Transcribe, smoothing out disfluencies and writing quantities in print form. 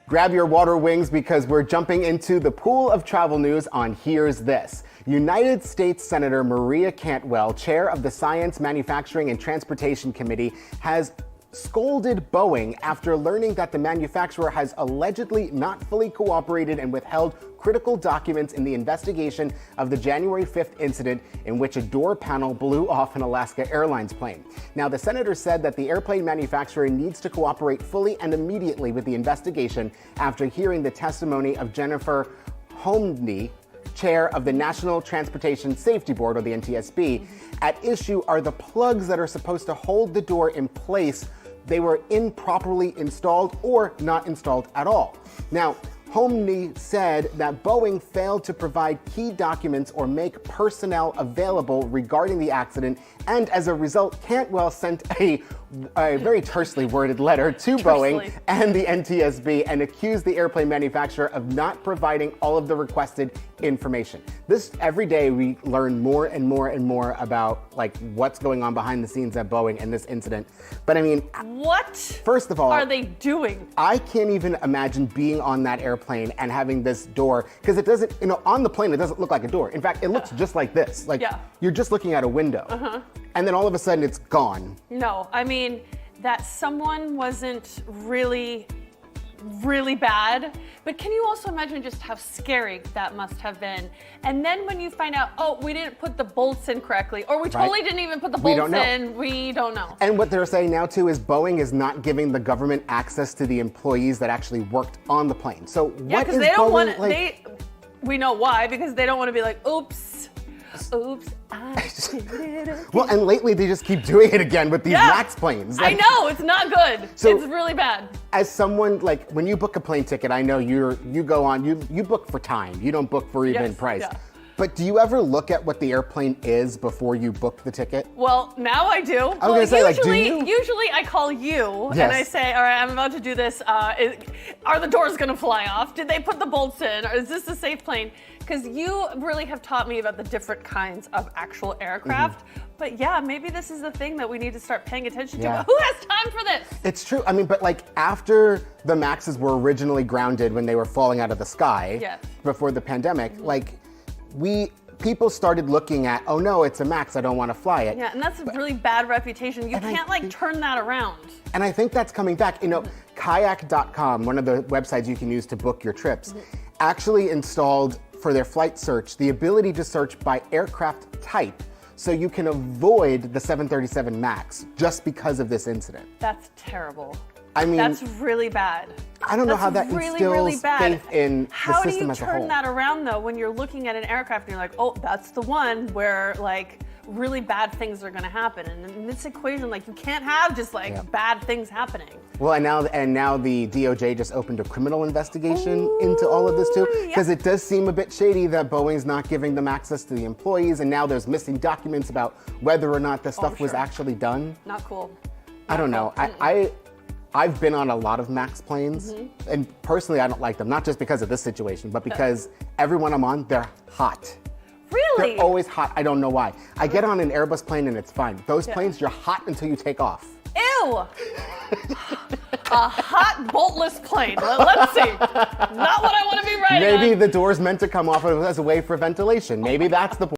Grab your water wings because we're jumping into the pool of travel news on Here's This. United States Senator Maria Cantwell, chair of the Science, Manufacturing, and Transportation Committee, has scolded Boeing after learning that the manufacturer has allegedly not fully cooperated and withheld critical documents in the investigation of the January 5th incident in which a door panel blew off an Alaska Airlines plane. Now, the senator said that the airplane manufacturer needs to cooperate fully and immediately with the investigation after hearing the testimony of Jennifer Homney, chair of the National Transportation Safety Board, or the NTSB. At issue are the plugs that are supposed to hold the door in place. They were improperly installed or not installed at all. Now, Homney said that Boeing failed to provide key documents or make personnel available regarding the accident, and as a result, Cantwell sent a very tersely worded letter to Boeing and the NTSB and accused the airplane manufacturer of not providing all of the requested information. Every day we learn more and more and more about what's going on behind the scenes at Boeing and this incident. But I mean, what? First of all, are they doing? I can't even imagine being on that airplane and having this door, because it doesn't, on the plane it doesn't look like a door. In fact, it looks just like this. You're just looking at a window. And then all of a sudden it's gone. No, I mean, that someone wasn't really bad, but can you also imagine just how scary that must have been? And then when you find out, oh, we didn't put the bolts in correctly, or we totally didn't even put the bolts in, we don't know. And what they're saying now too is Boeing is not giving the government access to the employees that actually worked on the plane. So what is they don't Boeing, want we know why, because they don't want to be like, oops, I did it. Well, and lately they just keep doing it again with these MAX planes. I know, it's not good. So it's really bad. As someone, when you book a plane ticket, I know you go on, you book for time. You don't book for even price. Yeah. But do you ever look at what the airplane is before you book the ticket? Well, now I do. I was gonna say, do you? Usually I call you and I say, all right, I'm about to do this. Are the doors gonna fly off? Did they put the bolts in? Or is this a safe plane? Because you really have taught me about the different kinds of actual aircraft. But yeah, maybe this is the thing that we need to start paying attention to. Who has time for this? It's true. I mean, but after the Maxes were originally grounded when they were falling out of the sky before the pandemic, people started looking at, oh no, it's a Max, I don't want to fly it. Yeah, and that's a really bad reputation. You can't turn that around. And I think that's coming back. Kayak.com, one of the websites you can use to book your trips, actually installed for their flight search the ability to search by aircraft type, so you can avoid the 737 MAX just because of this incident. That's terrible. I mean, that's really bad. I don't know how that instills faith in the system as a whole. How do you turn that around though when you're looking at an aircraft and you're like, oh, that's the one where really bad things are going to happen? And in this equation, you can't have just bad things happening. Well, and now the DOJ just opened a criminal investigation into all of this too, because it does seem a bit shady that Boeing's not giving them access to the employees, and now there's missing documents about whether or not the stuff was actually done. Not cool. I don't know. I've been on a lot of MAX planes, and personally I don't like them, not just because of this situation, but because everyone I'm on, they're hot. Really? They're always hot. I don't know why. I get on an Airbus plane and it's fine. Those planes, you're hot until you take off. Ew! A hot, boltless plane. Let's see. Not what I want to be riding on. Maybe the door's meant to come off as a way for ventilation. Maybe that's the point.